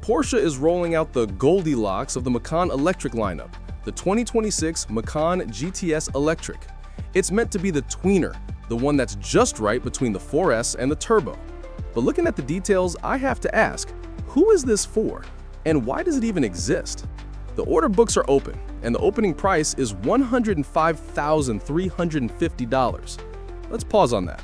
Porsche is rolling out the Goldilocks of the Macan Electric lineup, the 2026 Macan GTS Electric. It's meant to be the tweener, the one that's just right between the 4S and the Turbo. But looking at the details, I have to ask, who is this for? And why does it even exist? The order books are open, and the opening price is $105,350. Let's pause on that.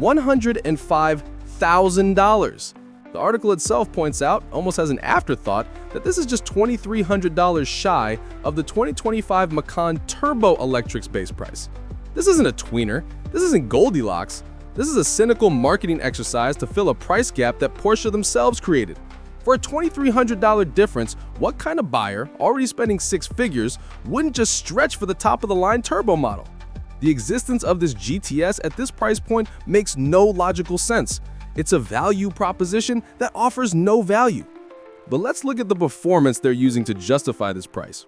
$105,000. The article itself points out, almost as an afterthought, that this is just $2,300 shy of the 2025 Macan Turbo Electric's base price. This isn't a tweener, this isn't Goldilocks, this is a cynical marketing exercise to fill a price gap that Porsche themselves created. For a $2,300 difference, what kind of buyer, already spending six figures, wouldn't just stretch for the top-of-the-line turbo model? The existence of this GTS at this price point makes no logical sense. It's a value proposition that offers no value. But let's look at the performance they're using to justify this price.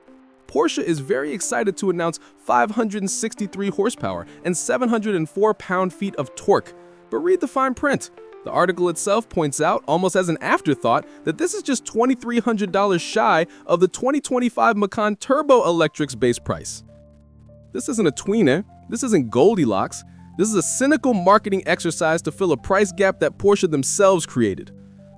Porsche is very excited to announce 563 horsepower and 704 pound-feet of torque. But read the fine print. The article itself points out, almost as an afterthought, that this is just $2,300 shy of the 2025 Macan Turbo Electric's base price. This isn't a tweener, this isn't Goldilocks, this is a cynical marketing exercise to fill a price gap that Porsche themselves created.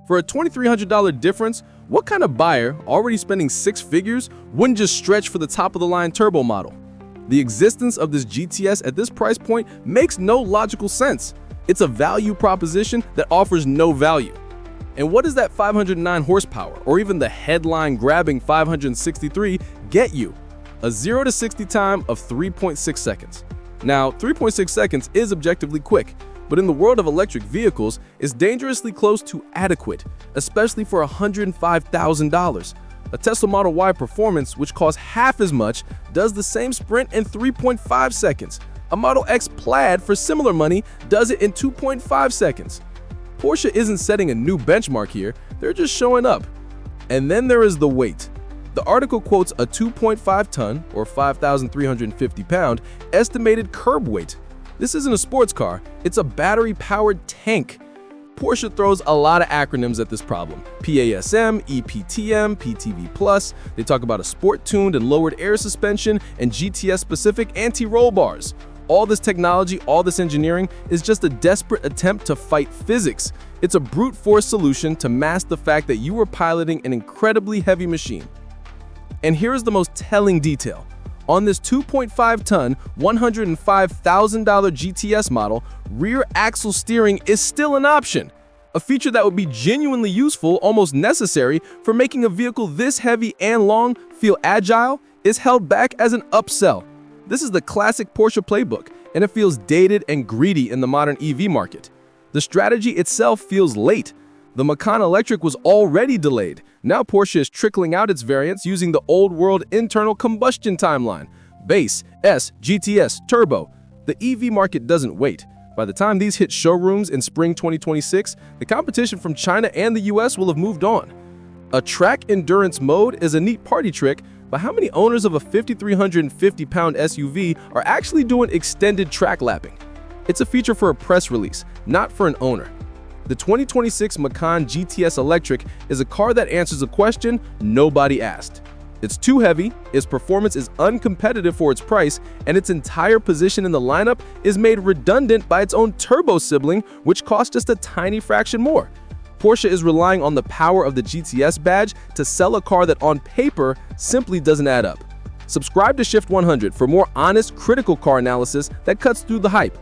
For a $2,300 difference, what kind of buyer, already spending six figures, wouldn't just stretch for the top-of-the-line turbo model? The existence of this GTS at this price point makes no logical sense. It's a value proposition that offers no value. And what does that 509 horsepower, or even the headline-grabbing 563, get you? A 0 to 60 time of 3.6 seconds. Now, 3.6 seconds is objectively quick, but in the world of electric vehicles, it's dangerously close to adequate, especially for $105,000. A Tesla Model Y Performance, which costs half as much, does the same sprint in 3.5 seconds. A Model X Plaid for similar money does it in 2.5 seconds. Porsche isn't setting a new benchmark here, they're just showing up. And then there is the weight. The article quotes a 2.5-ton, or 5,350 pound, estimated curb weight. This isn't a sports car, it's a battery-powered tank. Porsche throws a lot of acronyms at this problem. PASM, EPTM, PTV+, they talk about a sport-tuned and lowered air suspension, and GTS-specific anti-roll bars. All this technology, all this engineering is just a desperate attempt to fight physics. It's a brute force solution to mask the fact that you were piloting an incredibly heavy machine. And here is the most telling detail. On this 2.5-ton, $105,000 GTS model, rear axle steering is still an option. A feature that would be genuinely useful, almost necessary, for making a vehicle this heavy and long feel agile, is held back as an upsell. This is the classic Porsche playbook, and it feels dated and greedy in the modern EV market. The strategy itself feels late. The Macan Electric was already delayed. Now Porsche is trickling out its variants using the old-world internal combustion timeline. Base, S, GTS, Turbo. The EV market doesn't wait. By the time these hit showrooms in spring 2026, the competition from China and the US will have moved on. A track endurance mode is a neat party trick, but how many owners of a 5,350-pound SUV are actually doing extended track lapping? It's a feature for a press release, not for an owner. The 2026 Macan GTS Electric is a car that answers a question nobody asked. It's too heavy, its performance is uncompetitive for its price, and its entire position in the lineup is made redundant by its own turbo sibling, which costs just a tiny fraction more. Porsche is relying on the power of the GTS badge to sell a car that on paper simply doesn't add up. Subscribe to Shift 100 for more honest, critical car analysis that cuts through the hype.